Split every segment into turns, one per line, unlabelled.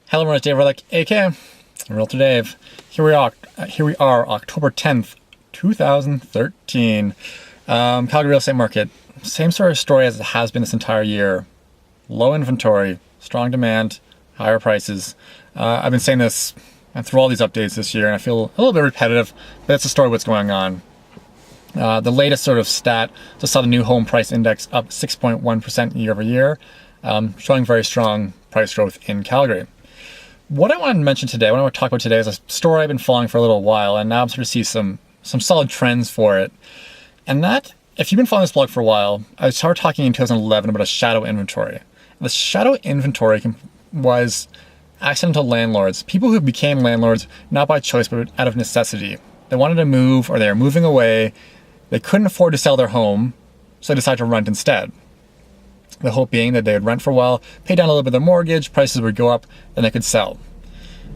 Hello, everyone. It's Dave Relic, aka Realtor Dave. Here we are, October 10th, 2013. Calgary real estate market. Same sort of story as it has been this entire year. Low inventory, strong demand, higher prices. I've been saying this through all these updates this year, and I feel a little bit repetitive, but it's the story of what's going on. The latest sort of stat just saw the new home price index up 6.1% year over year, showing very strong price growth in Calgary. What I wanted to mention today, what I want to talk about today, is a story I've been following for a little while, and now I'm starting to see some solid trends for it. And that, if you've been following this blog for a while, I started talking in 2011 about a shadow inventory. The shadow inventory was accidental landlords, people who became landlords not by choice but out of necessity. They wanted to move, or they were moving away. They couldn't afford to sell their home, so they decided to rent instead. The hope being that they would rent for a while, pay down a little bit of their mortgage, prices would go up, then they could sell.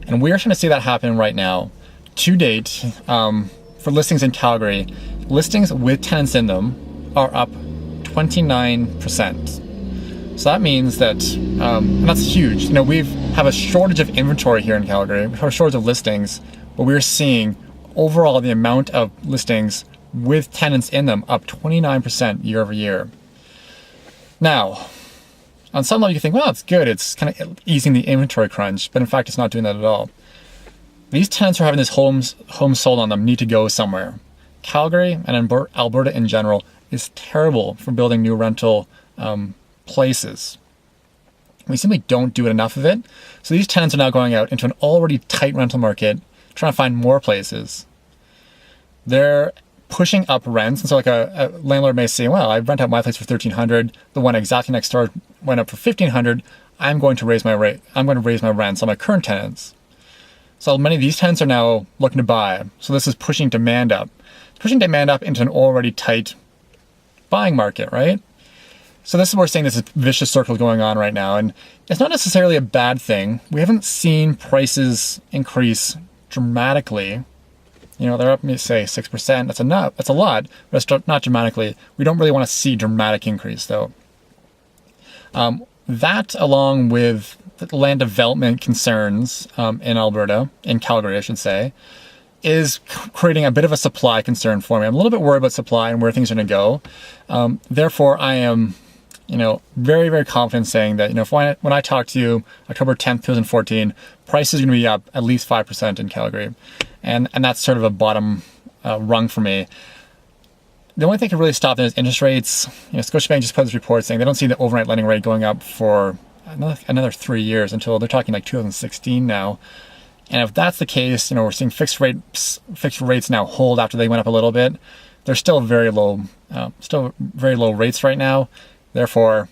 And we're trying to see that happen right now. To date, for listings in Calgary, listings with tenants in them are up 29%. So that means that, and that's huge. You know, we have a shortage of inventory here in Calgary. We have a shortage of listings, but we're seeing overall the amount of listings with tenants in them up 29% year over year. Now, on some level you think, well, it's good. It's kind of easing the inventory crunch, but in fact, it's not doing that at all. These tenants who are having this homes sold on them need to go somewhere. Calgary and Alberta in general is terrible for building new rental places. We simply don't do enough of it. So these tenants are now going out into an already tight rental market, trying to find more places. They're pushing up rents, and so like a landlord may say, well, I rent out my place for $1,300, the one exactly next door went up for $1,500, I'm going to raise my rent, rents on my current tenants. So many of these tenants are now looking to buy, so this is pushing demand up into an already tight buying market, right? So this is where we're saying this is vicious circle going on right now, and it's not necessarily a bad thing. We haven't seen prices increase dramatically. You know, they're up, say, 6%. That's enough. That's a lot, but it's not dramatically. We don't really want to see dramatic increase, though. That, along with the land development concerns in Alberta, in Calgary, I should say, is creating a bit of a supply concern for me. I'm a little bit worried about supply and where things are going to go. Therefore, I am, very, very confident saying that, when I talk to you October 10th, 2014, prices are going to be up at least 5% in Calgary. And that's sort of a bottom rung for me. The only thing that can really stop that is interest rates. Scotiabank just put this report saying they don't see the overnight lending rate going up for another 3 years, until they're talking like 2016 now. And if that's the case, we're seeing fixed rates now hold after they went up a little bit. They're still very low rates right now. Therefore,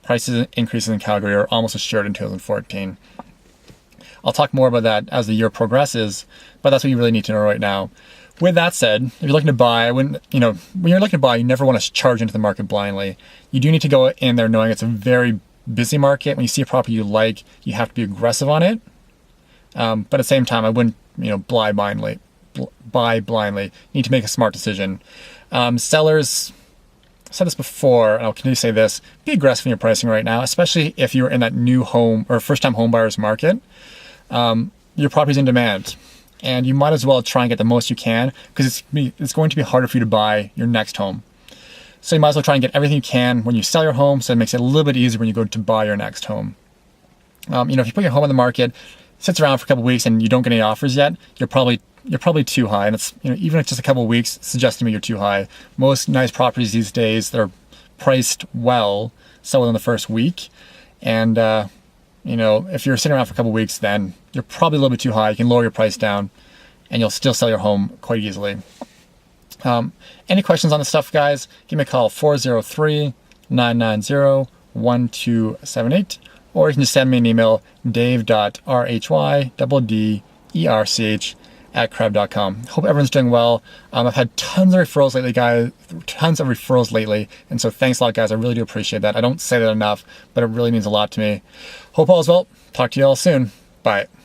prices increases in Calgary are almost assured in 2014. I'll talk more about that as the year progresses, but that's what you really need to know right now. With that said, if you're looking to buy, when you're looking to buy, you never want to charge into the market blindly. You do need to go in there knowing it's a very busy market. When you see a property you like, you have to be aggressive on it. But at the same time, I wouldn't, buy blindly. You need to make a smart decision. Sellers, I've said this before, and I'll continue to say this, be aggressive in your pricing right now, especially if you're in that new home or first-time home buyer's market. Your property's in demand, and you might as well try and get the most you can, because it's going to be harder for you to buy your next home. So you might as well try and get everything you can when you sell your home, so it makes it a little bit easier when you go to buy your next home. If you put your home on the market, sits around for a couple of weeks, and you don't get any offers yet, you're probably too high. And it's even if it's just a couple of weeks, suggests to me you're too high. Most nice properties these days that are priced well sell within the first week, and if you're sitting around for a couple of weeks, then you're probably a little bit too high. You can lower your price down, and you'll still sell your home quite easily. Any questions on this stuff, guys? Give me a call, 403-990-1278, or you can just send me an email, dave.rhyderch@crab.com. Hope everyone's doing well. I've had tons of referrals lately, guys. And so thanks a lot, guys. I really do appreciate that. I don't say that enough, but it really means a lot to me. Hope all is well. Talk to you all soon. Bye.